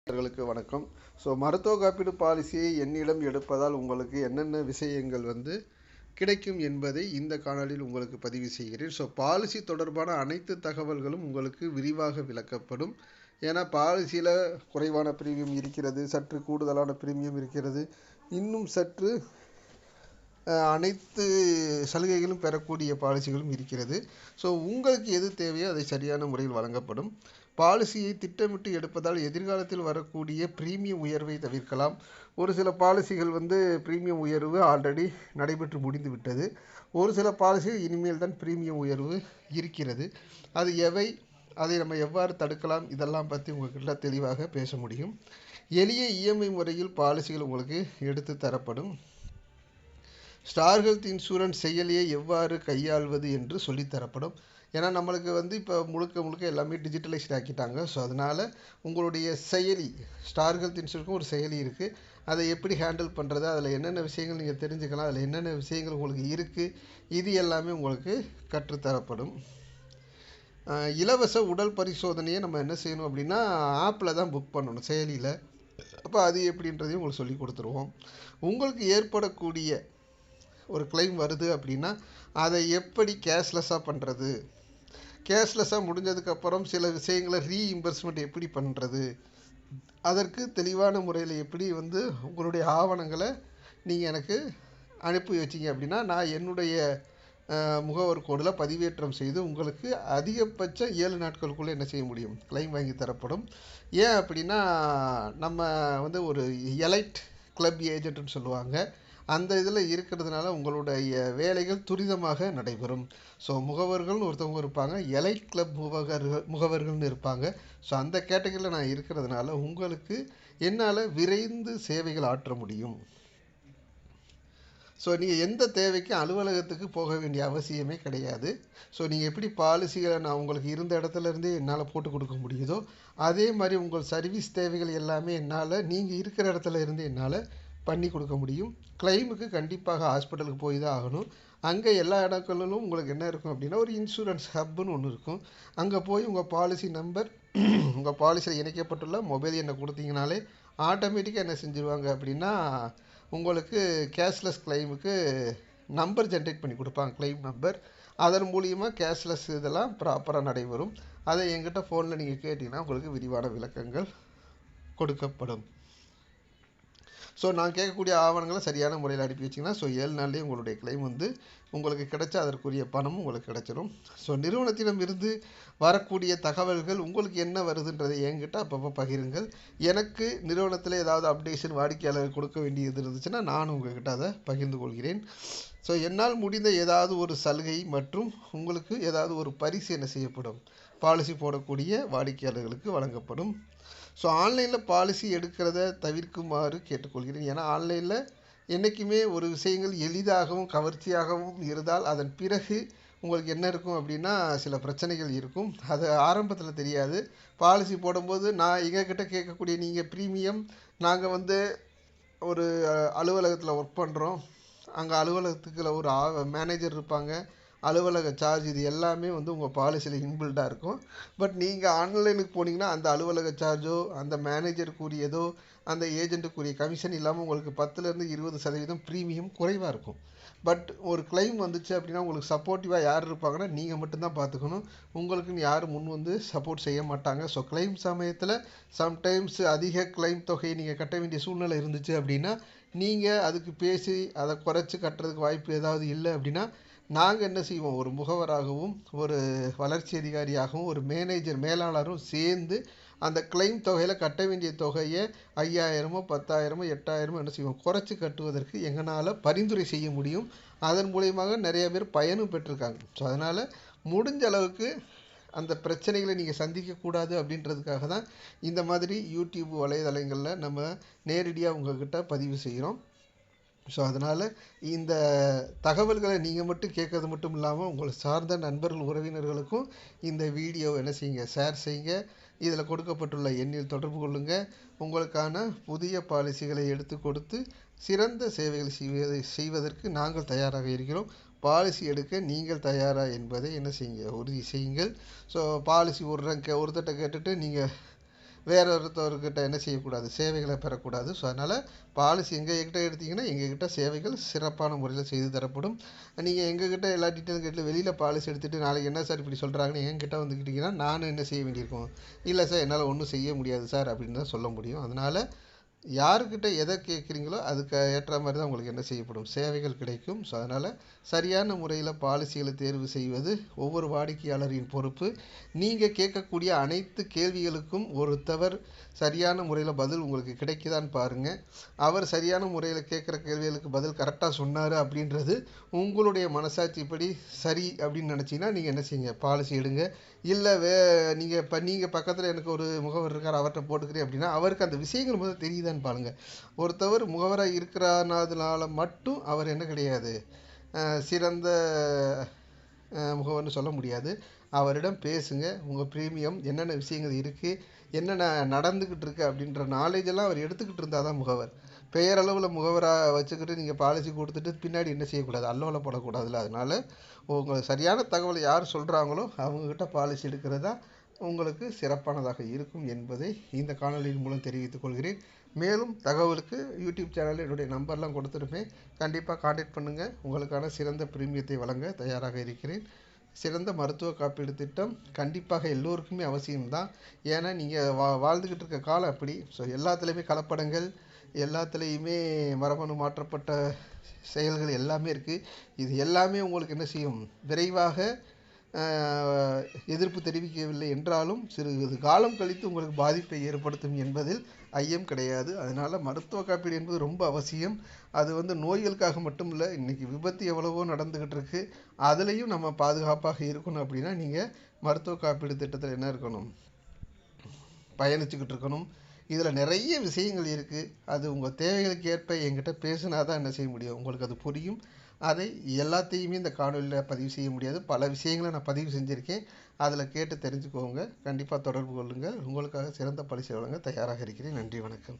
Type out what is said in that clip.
அவர்களுக்கு வணக்கம். மருத்துவ காப்பீடு பாலிசியை என்னிடம் எடுப்பதால் உங்களுக்கு என்னென்ன விஷயங்கள் கிடைக்கும் என்பதை இந்த காணொளியில் உங்களுக்கு பதிவு செய்கிறேன். பாலிசி தொடர்பான அனைத்து தகவல்களும் உங்களுக்கு விரிவாக விளக்கப்படும். ஏன்னா பாலிசியில் குறைவான பிரீமியம் இருக்கிறது, சற்று கூடுதலான பிரீமியம் இருக்கிறது, இன்னும் சற்று அனைத்து சலுகைகளும் பெறக்கூடிய பாலிசிகளும் இருக்கிறது. உங்களுக்கு எது தேவையோ அதை சரியான முறையில் வழங்கப்படும். பாலிசியை திட்டமிட்டு எடுப்பதால் எதிர்காலத்தில் வரக்கூடிய பிரீமியம் உயர்வை தவிர்க்கலாம். ஒரு சில பாலிசிகள் பிரீமியம் உயர்வு ஆல்ரெடி நடைபெற்று முடிந்து விட்டது. ஒரு சில பாலிசிகள் இனிமேல் தான் பிரீமியம் உயர்வு இருக்கிறது. அது எவை, அதை நம்ம எவ்வாறு தடுக்கலாம், இதெல்லாம் பற்றி உங்கள்கிட்ட தெளிவாக பேச முடியும். எளிய இஎம்ஐ முறையில் பாலிசிகள் உங்களுக்கு எடுத்து தரப்படும். ஸ்டார் ஹெல்த் இன்சூரன்ஸ் செயலியை எவ்வாறு கையாள்வது என்று சொல்லித்தரப்படும். ஏன்னா நம்மளுக்கு இப்போ முழுக்க எல்லாமே டிஜிட்டலைஸ்ட் ஆக்கிட்டாங்க. அதனால் உங்களுடைய செயலி, ஸ்டார் ஹெல்த் இன்சூரன்ஸுக்கும் ஒரு செயலி இருக்குது. அதை எப்படி ஹேண்டில் பண்ணுறது, அதில் என்னென்ன விஷயங்கள் நீங்கள் தெரிஞ்சுக்கலாம், அதில் என்னென்ன விஷயங்கள் உங்களுக்கு இருக்குது, இது எல்லாமே உங்களுக்கு கற்றுத்தரப்படும். இலவச உடல் பரிசோதனையை நம்ம என்ன செய்யணும் அப்படின்னா ஆப்பில் தான் புக் பண்ணணும், செயலியில். அப்போ அது எப்படின்றதையும் உங்களுக்கு சொல்லி கொடுத்துருவோம். உங்களுக்கு ஏற்படக்கூடிய ஒரு கிளைம் வருது அப்படின்னா அதை எப்படி கேஷ்லெஸ்ஸாக பண்ணுறது, கேஷ்லெஸ்ஸாக முடிஞ்சதுக்கப்புறம் சில விஷயங்களை ரீஇம்பர்ஸ்மெண்ட் எப்படி பண்ணுறது, அதற்கு தெளிவான முறையில் எப்படி உங்களுடைய ஆவணங்களை நீங்கள் எனக்கு அனுப்பி வச்சிங்க அப்படின்னா நான் என்னுடைய முகவர் கோடில் பதிவேற்றம் செய்து உங்களுக்கு அதிகபட்சம் 7 நாட்களுக்குள்ளே என்ன செய்ய முடியும், கிளைம் வாங்கி தரப்படும். ஏன் அப்படின்னா நம்ம ஒரு எலைட் கிளப் ஏஜென்ட்னு சொல்லுவாங்க, அந்த இதில் இருக்கிறதுனால உங்களுடைய வேலைகள் துரிதமாக நடைபெறும். முகவர்கள்னு ஒருத்தவங்க இருப்பாங்க, எலைட் கிளப் முகவர்கள்னு இருப்பாங்க. அந்த கேட்டகரியில் நான் இருக்கிறதுனால உங்களுக்கு என்னால் விரைந்து சேவைகள் ஆற்ற முடியும். நீங்கள் எந்த தேவைக்கும் அலுவலகத்துக்கு போக வேண்டிய அவசியமே கிடையாது. நீங்கள் எப்படி பாலிசிகளை நான் உங்களுக்கு இருந்த இடத்துலேருந்தே என்னால் போட்டு கொடுக்க முடியுதோ அதே மாதிரி உங்கள் சர்வீஸ் தேவைகள் எல்லாமே என்னால் நீங்கள் இருக்கிற இடத்துல இருந்து என்னால் பண்ணி கொடுக்க முடியும். கிளைமுக்கு கண்டிப்பாக ஹாஸ்பிட்டலுக்கு போய் தான் ஆகணும். அங்கே எல்லா இடங்களிலும் உங்களுக்கு என்ன இருக்கும் அப்படின்னா ஒரு இன்சூரன்ஸ் ஹப்புன்னு ஒன்று இருக்கும். அங்கே போய் உங்கள் பாலிசி நம்பர், உங்கள் பாலிசியில் இணைக்கப்பட்டுள்ள மொபைல் எண்ணை கொடுத்தீங்கனாலே ஆட்டோமேட்டிக்காக என்ன செஞ்சுருவாங்க அப்படின்னா உங்களுக்கு கேஷ்லெஸ் கிளைமுக்கு நம்பர் ஜென்ரேட் பண்ணி கொடுப்பாங்க, கிளைம் நம்பர். அதன் மூலியமாக கேஷ்லெஸ் இதெல்லாம் ப்ராப்பராக நடைபெறும். அதை எங்கிட்ட ஃபோனில் நீங்கள் கேட்டிங்கன்னா உங்களுக்கு விரிவான விளக்கங்கள் கொடுக்கப்படும். நான் கேட்கக்கூடிய ஆவணங்களை சரியான முறையில் அனுப்பி வச்சிங்கன்னா 7 நாள்லேயே உங்களுடைய கிளைம் உங்களுக்கு கிடைச்சா அதற்குரிய பணமும் உங்களுக்கு கிடைச்சிடும். நிறுவனத்திடம் இருந்து வரக்கூடிய தகவல்கள் உங்களுக்கு என்ன வருதுன்றதை என்கிட்ட அப்பப்போ பகிருங்கள். எனக்கு நிறுவனத்தில் ஏதாவது அப்டேஷன் வாடிக்கையாளர் கொடுக்க வேண்டியது இருந்துச்சுன்னா நானும் உங்கள்கிட்ட அதை பகிர்ந்து கொள்கிறேன். என்னால் முடிந்த ஏதாவது ஒரு சலுகை மற்றும் உங்களுக்கு ஏதாவது ஒரு பரிசு என்ன செய்யப்படும், பாலிசி போடக்கூடிய வாடிக்கையாளர்களுக்கு வழங்கப்படும். ஆன்லைனில் பாலிசி எடுக்கிறத தவிர்க்குமாறு கேட்டுக்கொள்கிறேன். ஏன்னா ஆன்லைனில் என்றைக்குமே ஒரு விஷயங்கள் எளிதாகவும் கவர்ச்சியாகவும் இருந்தால் அதன் பிறகு உங்களுக்கு என்ன இருக்கும் அப்படின்னா சில பிரச்சனைகள் இருக்கும். அது ஆரம்பத்தில் தெரியாது. பாலிசி போடும்போது நான் எங்ககிட்ட கேட்கக்கூடிய நீங்கள் ப்ரீமியம், நாங்கள் ஒரு அலுவலகத்தில் ஒர்க் பண்ணுறோம், அங்கே அலுவலகத்துக்குள்ள ஒரு மேனேஜர் இருப்பாங்க, அலுவலக சார்ஜ், இது எல்லாமே உங்கள் பாலிசியில் இன்பில்டாக இருக்கும். பட் நீங்கள் ஆன்லைனுக்கு போனீங்கன்னா அந்த அலுவலக சார்ஜோ அந்த மேனேஜருக்குரியதோ அந்த ஏஜென்ட்டுக்குரிய கமிஷன் இல்லாமல் உங்களுக்கு 10% 20% ப்ரீமியம் குறைவாக இருக்கும். பட் ஒரு கிளைம் வந்துச்சு அப்படின்னா உங்களுக்கு சப்போர்ட்டிவாக யார் இருப்பாங்கன்னா நீங்கள் மட்டும்தான் பார்த்துக்கணும். உங்களுக்குன்னு யாரும் முன் சப்போர்ட் செய்ய மாட்டாங்க. கிளைம் சமயத்தில் சம்டைம்ஸ் அதிக கிளைம் தொகையை நீங்கள் கட்ட வேண்டிய சூழ்நிலை இருந்துச்சு அப்படின்னா நீங்கள் அதுக்கு பேசி அதை குறைச்சி கட்டுறதுக்கு வாய்ப்பு ஏதாவது இல்லை அப்படின்னா நாங்கள் என்ன செய்வோம், ஒரு முகவராகவும் ஒரு வளர்ச்சி அதிகாரியாகவும் ஒரு மேலாளரும் சேர்ந்து அந்த கிளைம் தொகையில் கட்ட வேண்டிய தொகையை 5000 10,000 8,000 என்ன செய்வோம், குறைச்சி கட்டுவதற்கு எங்களால் பரிந்துரை செய்ய முடியும். அதன் மூலியமாக நிறைய பேர் பயனும் பெற்றிருக்காங்க. அதனால் முடிஞ்ச அளவுக்கு அந்த பிரச்சனைகளை நீங்கள் சந்திக்கக்கூடாது அப்படின்றதுக்காக தான் இந்த மாதிரி யூடியூப் வலைதளங்களில் நம்ம நேரடியாக உங்கள்கிட்ட பதிவு செய்கிறோம். அதனால் இந்த தகவல்களை நீங்கள் மட்டும் கேட்கறது மட்டும் இல்லாமல் உங்களை சார்ந்த நண்பர்கள் உறவினர்களுக்கும் இந்த வீடியோ என்ன செய்யுங்க, ஷேர் செய்யுங்க. இதில் கொடுக்கப்பட்டுள்ள எண்ணில் தொடர்பு கொள்ளுங்கள். உங்களுக்கான புதிய பாலிசிகளை எடுத்து கொடுத்து சிறந்த சேவைகள் செய்வதற்கு நாங்கள் தயாராக இருக்கிறோம். பாலிசி எடுக்க நீங்கள் தயாரா என்பதை என்ன செய்யுங்க, உறுதி செய்யுங்கள். பாலிசி ஒருத்தட்ட கேட்டுட்டு நீங்கள் வேற ஒருத்தவர்கிட்ட என்ன செய்யக்கூடாது, சேவைகளை பெறக்கூடாது. ஸோ அதனால் பாலிசி எங்ககிட்ட எடுத்தீங்கன்னா எங்ககிட்ட சேவைகள் சிறப்பான முறையில் செய்து தரப்படும். நீங்கள் எங்ககிட்ட எல்லா டீட்டெயிலும் கேட்டு வெளியில் பாலிசி எடுத்துகிட்டு நாளைக்கு என்ன சார் இப்படி சொல்கிறாங்கன்னு என்கிட்ட வந்துக்கிட்டிங்கன்னா நானும் என்ன செய்ய வேண்டியிருக்கும், இல்லை சார் என்னால் ஒன்றும் செய்ய முடியாது சார் அப்படின்னு தான் சொல்ல முடியும். அதனால் யாருக்கிட்ட எதை கேட்குறீங்களோ அதுக்கு ஏற்ற மாதிரி தான் உங்களுக்கு என்ன செய்யப்படும், சேவைகள் கிடைக்கும். ஸோ அதனால் சரியான முறையில் பாலிசிகளை தேர்வு செய்வது ஒவ்வொரு வாடிக்கையாளரின் பொறுப்பு. நீங்கள் கேட்கக்கூடிய அனைத்து கேள்விகளுக்கும் ஒருத்தவர் சரியான முறையில் பதில் உங்களுக்கு கிடைக்குதான்னு பாருங்கள். அவர் சரியான முறையில் கேட்குற கேள்விகளுக்கு பதில் கரெக்டாக சொன்னார் அப்படின்றது உங்களுடைய மனசாட்சிப்படி சரி அப்படின்னு நினச்சிங்கன்னா நீங்கள் என்ன செய்யுங்க, பாலிசி எடுங்க. இல்லை நீங்கள் பக்கத்தில் எனக்கு ஒரு முகவர் இருக்கார் அவர்கிட்ட போட்டுக்கிறேன் அப்படின்னா அவருக்கு அந்த விஷயங்கள் முதல்ல தெரியுதான்னு பாருங்க. ஒருத்தவர் முகவராக இருக்கிறனால மட்டும் அவர் என்ன கிடையாது, சிறந்த முகவர்னு சொல்ல முடியாது. அவரிடம் பேசுங்க. உங்கள் ப்ரீமியம் என்னென்ன விஷயங்கள் இருக்குது, என்னென்ன நடந்துக்கிட்டு இருக்குது அப்படின்ற நாலேஜெல்லாம் அவர் எடுத்துக்கிட்டு இருந்தால் தான் முகவர். பெயரளவில் முகவராக வச்சுக்கிட்டு நீங்கள் பாலிசி கொடுத்துட்டு பின்னாடி என்ன செய்யக்கூடாது, அல்லோல போடக்கூடாதுல்ல. அதனால் உங்களுக்கு சரியான தகவலை யார் சொல்கிறாங்களோ அவங்கக்கிட்ட பாலிசி எடுக்கிறது தான் உங்களுக்கு சிறப்பானதாக இருக்கும் என்பதை இந்த காணொலியின் மூலம் தெரிவித்துக் கொள்கிறேன். மேலும் தகவலுக்கு யூடியூப் சேனலில் என்னுடைய நம்பர்லாம் கொடுத்துருப்பேன். கண்டிப்பாக கான்டாக்ட் பண்ணுங்கள். உங்களுக்கான சிறந்த பிரீமியத்தை வழங்க தயாராக இருக்கிறேன். சிறந்த மருத்துவ காப்பீடு திட்டம் கண்டிப்பாக எல்லோருக்குமே அவசியம்தான். ஏன்னா நீங்கள் வாழ்ந்துக்கிட்டு இருக்க காலம் அப்படி. ஸோ எல்லாத்துலேயுமே கலப்படங்கள், எல்லாத்துலேயுமே மரபணு மாற்றப்பட்ட செயல்கள் எல்லாமே இருக்குது. இது எல்லாமே உங்களுக்கு என்ன செய்யும், விரைவாக எதிர்ப்பு தெரிவிக்கவில்லை என்றாலும் சிறிது காலம் கழித்து உங்களுக்கு பாதிப்பை ஏற்படுத்தும் என்பதில் ஐயம் கிடையாது. அதனால் மருத்துவ காப்பீடு என்பது ரொம்ப அவசியம். அது நோய்களுக்காக மட்டும் இல்லை, இன்றைக்கி விபத்து எவ்வளவோ நடந்துக்கிட்டு இருக்குது. அதுலேயும் நம்ம பாதுகாப்பாக இருக்கணும் அப்படின்னா நீங்கள் மருத்துவ காப்பீடு திட்டத்தில் என்ன இருக்கணும், பயணிச்சுக்கிட்டு இருக்கணும். இதில் நிறைய விஷயங்கள் இருக்குது. அது உங்கள் தேவைகளுக்கு ஏற்ப என்கிட்ட பேசினா தான் என்ன செய்ய முடியும், உங்களுக்கு அது புரியும். அதை எல்லாத்தையுமே இந்த காணொலியில் பதிவு செய்ய முடியாது. பல விஷயங்களை நான் பதிவு செஞ்சுருக்கேன். அதில் கேட்டு தெரிஞ்சுக்கோங்க. கண்டிப்பாக தொடர்பு கொள்ளுங்கள். உங்களுக்காக சிறந்த பரிசு வழங்க தயாராக இருக்கிறேன். நன்றி, வணக்கம்.